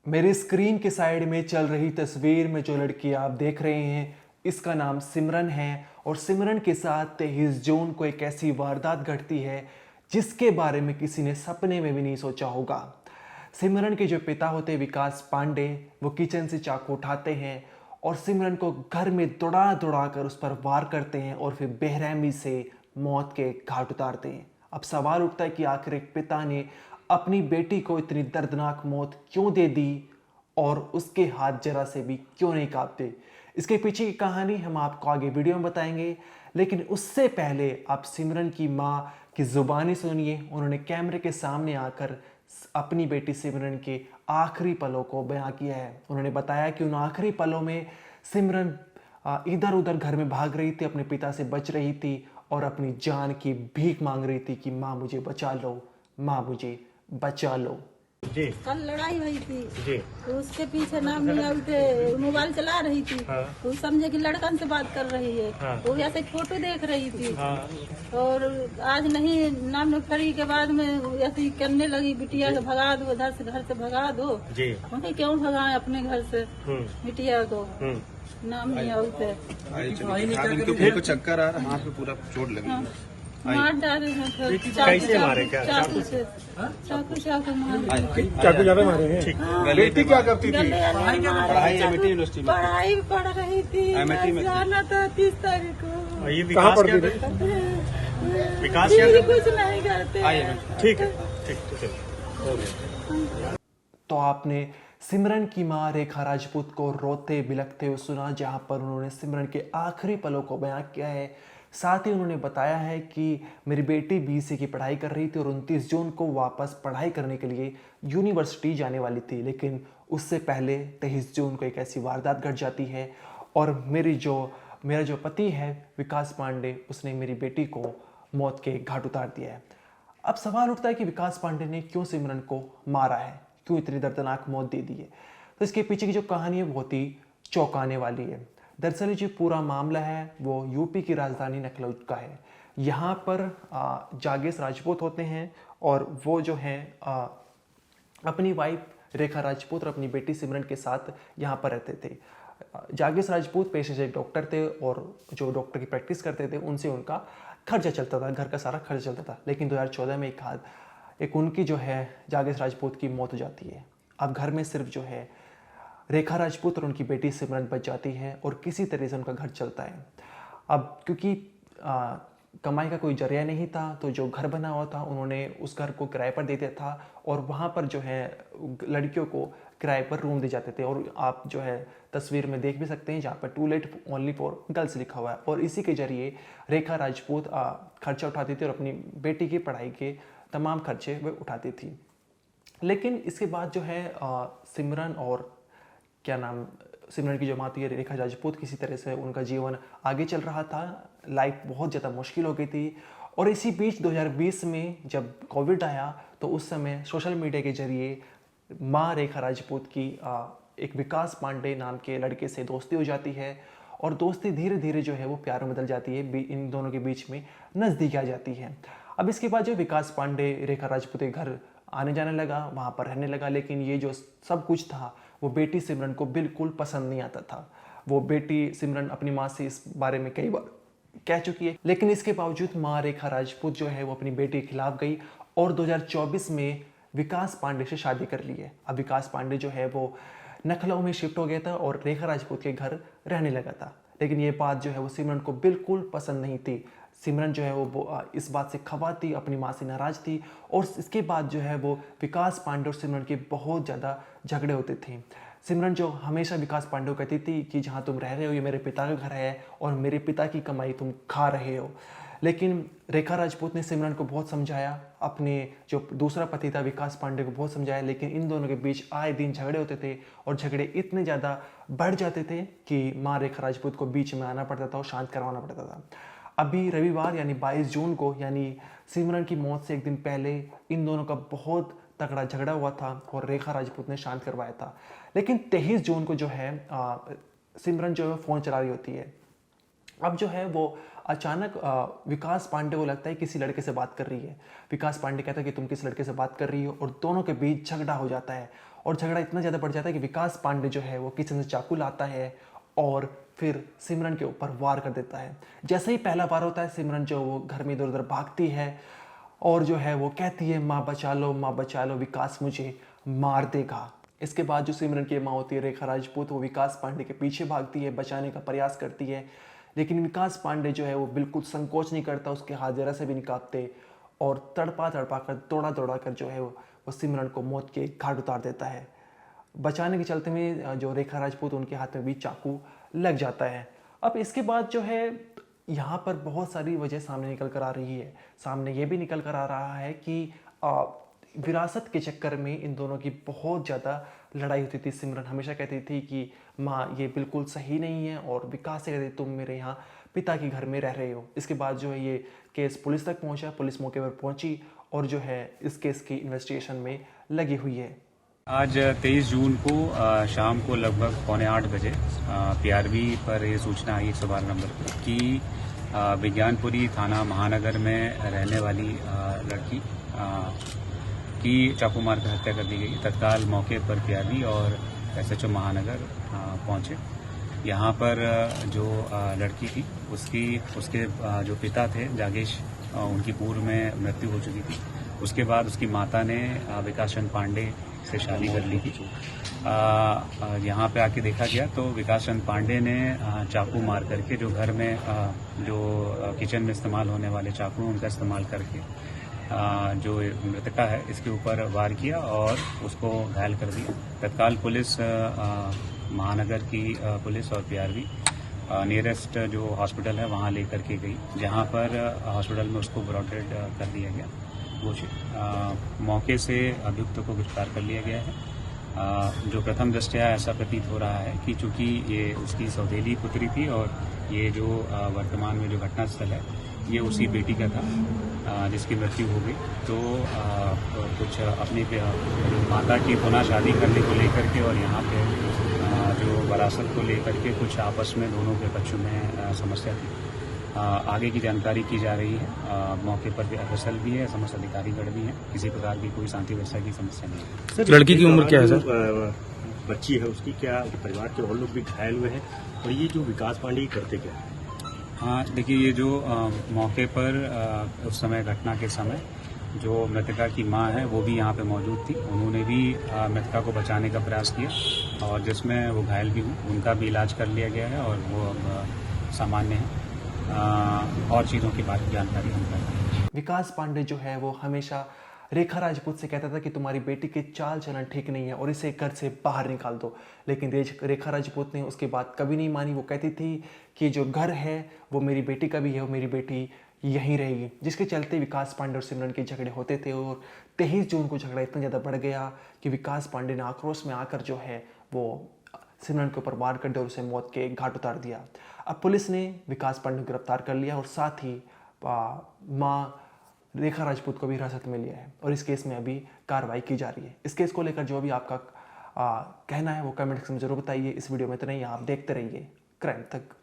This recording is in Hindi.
मेरी स्क्रीन के साइड में चल रही तस्वीर में जो लड़की आप देख रहे हैं, इसका नाम सिमरन है। और सिमरन के साथ 23 जून को एक ऐसी वारदात घटती है जिसके बारे में किसी ने सपने में भी नहीं सोचा होगा। सिमरन के जो पिता होते विकास पांडे, वो किचन से चाकू उठाते हैं और सिमरन को घर में दौड़ा दौड़ा कर उस पर वार करते हैं और फिर बेरहमी से मौत के घाट उतारते हैं। अब सवाल उठता है कि आखिर एक पिता ने अपनी बेटी को इतनी दर्दनाक मौत क्यों दे दी और उसके हाथ जरा से भी क्यों नहीं कांपते। इसके पीछे की कहानी हम आपको आगे वीडियो में बताएंगे, लेकिन उससे पहले आप सिमरन की माँ की जुबानी सुनिए। उन्होंने कैमरे के सामने आकर अपनी बेटी सिमरन के आखिरी पलों को बयां किया है। उन्होंने बताया कि उन आखिरी पलों में सिमरन इधर उधर घर में भाग रही थी, अपने पिता से बच रही थी और अपनी जान की भीख मांग रही थी कि माँ मुझे बचा लो, माँ मुझे बचा लो। जी कल लड़ाई हुई थी जी तो उसके पीछे नाम नहीं आए थे, मोबाइल चला रही थी। हाँ। तो समझे कि लड़कन से बात कर रही है। हाँ। तो ऐसे फोटो देख रही थी। हाँ और आज नहीं नाम नौकरी के बाद में ऐसे ही करने लगी, बिटिया को भगा दो, घर से भगा दो। जी मगर क्यों भगाए अपने घर से बिटिया को, नाम नहीं आए थे। मेरे को चक्कर आ रहा है, हाथ पे पूरा चोट लगी है। मार डाले हैं फिर कैसे मारे? क्या चाकू से, चाकू मारे। चाकू ज्यादा मारे हैं। ठीक। बेटी क्या करती थी? गले में पढ़ाई एमआईटी यूनिवर्सिटी में। पढ़ाई पढ़ रही थी, MIT में। जाना था 30 तारीख को। और ये कहाँ विकास क्या पढ़ती करता थी? है? विकास क्या दीदी करता कुछ नहीं करते। ठीक है, ठीक है, हो गया। तो आपने सिमरन की मां रेखा राजपूत को रोते बिलखते हुए सुना, जहां पर उन्होंने सिमरन के आखिरी पलों को बयां किया है। साथ ही उन्होंने बताया है कि मेरी बेटी बीएससी की पढ़ाई कर रही थी और 29 जून को वापस पढ़ाई करने के लिए यूनिवर्सिटी जाने वाली थी, लेकिन उससे पहले 23 जून को एक ऐसी वारदात घट जाती है और मेरा जो पति है विकास पांडे, उसने मेरी बेटी को मौत के घाट उतार दिया है। अब सवाल उठता है कि विकास पांडे ने क्यों सिमरन को मारा है, क्यों इतनी दर्दनाक मौत दे दी है। तो इसके पीछे की जो कहानी है बहुत ही चौंकाने वाली है। दरअसल जो पूरा मामला है वो यूपी की राजधानी लखनऊ का है। यहाँ पर जागेश राजपूत होते हैं और वो जो हैं अपनी वाइफ रेखा राजपूत और अपनी बेटी सिमरन के साथ यहाँ पर रहते थे। जागेश राजपूत पेशे से एक डॉक्टर थे और जो डॉक्टर की प्रैक्टिस करते थे उनसे उनका खर्चा चलता था, घर का सारा खर्च चलता था। लेकिन 2014 में एक उनकी जो है जागेश राजपूत की मौत हो जाती है। अब घर में सिर्फ जो है रेखा राजपूत और उनकी बेटी सिमरन बच जाती है और किसी तरह से उनका घर चलता है। अब क्योंकि कमाई का कोई जरिया नहीं था, तो जो घर बना हुआ था उन्होंने उस घर को किराए पर दे दिया था और वहाँ पर जो है लड़कियों को किराए पर रूम दे जाते थे। और आप जो है तस्वीर में देख भी सकते हैं जहाँ पर to let only for girls लिखा हुआ है। और इसी के जरिए रेखा राजपूत खर्चा उठाती थी और अपनी बेटी की पढ़ाई के तमाम खर्चे वे उठाती थी। लेकिन इसके बाद जो है सिमरन और सिमरन की जो माँ थी रेखा राजपूत, किसी तरह से उनका जीवन आगे चल रहा था। लाइफ बहुत ज़्यादा मुश्किल हो गई थी। और इसी बीच 2020 में जब कोविड आया तो उस समय सोशल मीडिया के जरिए माँ रेखा राजपूत की एक विकास पांडे नाम के लड़के से दोस्ती हो जाती है और दोस्ती धीरे धीरे जो है वो प्यार में बदल जाती है। इन दोनों के बीच में नज़दीकी आ जाती है। अब इसके बाद जो विकास पांडे रेखा राजपूत के घर आने जाने लगा, वहाँ पर रहने लगा। लेकिन ये जो सब कुछ था वो बेटी सिमरन को बिल्कुल पसंद नहीं आता था। वो बेटी सिमरन अपनी माँ से इस बारे में कई बार कह चुकी है, लेकिन इसके बावजूद माँ रेखा राजपूत जो है वो अपनी बेटी के खिलाफ गई और 2024 में विकास पांडे से शादी कर ली है। अब विकास पांडे जो है वो लखनऊ में शिफ्ट हो गया था और रेखा राजपूत के घर रहने लगा था। लेकिन ये बात जो है वो सिमरन को बिल्कुल पसंद नहीं थी। सिमरन जो है वो इस बात से खफा थी, अपनी माँ से नाराज़ थी और इसके बाद जो है वो विकास पांडे और सिमरन के बहुत ज़्यादा झगड़े होते थे। सिमरन जो हमेशा विकास पांडे को कहती थी कि जहाँ तुम रह रहे हो ये मेरे पिता का घर है और मेरे पिता की कमाई तुम खा रहे हो। लेकिन रेखा राजपूत ने सिमरन को बहुत समझाया, अपने जो दूसरा पति था विकास पांडे को बहुत समझाया, लेकिन इन दोनों के बीच आए दिन झगड़े होते थे और झगड़े इतने ज़्यादा बढ़ जाते थे कि माँ रेखा राजपूत को बीच में आना पड़ता था और शांत करवाना पड़ता था। अभी रविवार यानी 22 जून को, यानी सिमरन की मौत से एक दिन पहले इन दोनों का बहुत तगड़ा झगड़ा हुआ था और रेखा राजपूत ने शांत करवाया था। लेकिन 23 जून को जो है सिमरन जो है फ़ोन चला रही होती है। अब जो है वो अचानक विकास पांडे को लगता है किसी लड़के से बात कर रही है। विकास पांडे कहता है कि तुम किस लड़के से बात कर रही हो और दोनों के बीच झगड़ा हो जाता है और झगड़ा इतना ज़्यादा बढ़ जाता है कि विकास पांडे जो है वो किचन से चाकू लाता है और फिर सिमरन के ऊपर वार कर देता है। जैसे ही पहला वार होता है, सिमरन जो वो घर में इधर उधर भागती है और जो है वो कहती है माँ बचा लो, विकास मुझे मार देगा। इसके बाद जो सिमरन की माँ होती है रेखा राजपूत, वो विकास पांडे के पीछे भागती है, बचाने का प्रयास करती है, लेकिन विकास पांडे जो है वो बिल्कुल संकोच नहीं करता, उसके हाथ जरा से भी नहीं कांपते और तड़पा कर दौड़ा कर जो है वो सिमरन को मौत के घाट उतार देता है। बचाने के चलते में जो रेखा राजपूत, उनके हाथ में भी चाकू लग जाता है। अब इसके बाद जो है यहाँ पर बहुत सारी वजह सामने निकल कर आ रही है। सामने ये भी निकल कर आ रहा है कि विरासत के चक्कर में इन दोनों की बहुत ज़्यादा लड़ाई होती थी। सिमरन हमेशा कहती थी कि माँ ये बिल्कुल सही नहीं है, और विकास से कहती तुम मेरे यहाँ पिता के घर में रह रहे हो। इसके बाद जो है ये केस पुलिस तक पहुँचा, पुलिस मौके पर पहुँची और जो है इस केस की इन्वेस्टिगेशन में लगी हुई है। आज 23 जून को शाम को लगभग 7:45 बजे पीआरबी पर ये सूचना आई 112 नंबर पर कि विज्ञानपुरी थाना महानगर में रहने वाली लड़की की चाकू मार कर हत्या कर दी गई। तत्काल मौके पर पीआरबी और एसएचओ महानगर पहुंचे। यहाँ पर जो लड़की थी उसके जो पिता थे जागेश, उनकी पूर्व में मृत्यु हो चुकी थी। उसके बाद उसकी माता ने विकास चंद पांडे से शादी कर ली थी। यहाँ पे आके देखा गया तो विकास चंद पांडे ने चाकू मार करके जो घर में जो किचन में इस्तेमाल होने वाले चाकू उनका इस्तेमाल करके जो मृतका है इसके ऊपर वार किया और उसको घायल कर दिया। तत्काल पुलिस, महानगर की पुलिस और पीआरबी नियरेस्ट जो हॉस्पिटल है वहाँ लेकर के गई, जहाँ पर हॉस्पिटल में उसको ब्रॉडेड कर दिया गया। मौके से अभियुक्त को गिरफ्तार कर लिया गया है। जो प्रथम दृष्टया ऐसा प्रतीत हो रहा है कि चूंकि ये उसकी सौतेली पुत्री थी और ये जो वर्तमान में जो घटनास्थल है ये उसी बेटी का था जिसकी मृत्यु हो गई। तो कुछ अपनी माता की पुनः शादी करने को लेकर के और यहाँ पे जो विरासत को लेकर के कुछ आपस में दोनों के पक्षों में समस्या थी। आगे की जानकारी की जा रही है। मौके पर भी एफएसएल भी है, समस्त अधिकारीगण भी हैं। किसी प्रकार की कोई शांति व्यवस्था की समस्या नहीं है। सर, लड़की की उम्र क्या है सर? बच्ची है उसकी, क्या परिवार के और लोग भी घायल हुए हैं? और ये जो विकास पांडे करते क्या है? हाँ, देखिए ये जो मौके पर उस समय घटना के समय जो मृतका की माँ है वो भी यहाँ पे मौजूद थी। उन्होंने भी मृतका को बचाने का प्रयास किया और जिसमें वो घायल भी हुई। उनका भी इलाज कर लिया गया है और वो अब सामान्य है। और चीज़ों की बात जानकारी हम कर रहे हैं। विकास पांडे जो है वो हमेशा रेखा राजपूत से कहता था कि तुम्हारी बेटी के चाल चलन ठीक नहीं है और इसे घर से बाहर निकाल दो, लेकिन रेखा राजपूत ने उसकी बात कभी नहीं मानी। वो कहती थी कि जो घर है वो मेरी बेटी का भी है, वो मेरी बेटी यहीं रहेगी, जिसके चलते विकास पांडे और सिमरन के झगड़े होते थे। और 23 जून को झगड़ा इतना ज़्यादा बढ़ गया कि विकास पांडे ने आक्रोश में आकर जो है वो सिमरन के ऊपर वार कर दिया और उसे मौत के घाट उतार दिया। अब पुलिस ने विकास पांडे को गिरफ्तार कर लिया और साथ ही माँ रेखा राजपूत को भी हिरासत में लिया है और इस केस में अभी कार्रवाई की जा रही है। इस केस को लेकर जो भी आपका कहना है वो कमेंट सेक्शन में जरूर बताइए। इस वीडियो में इतना ही, आप देखते रहिए क्राइम तक।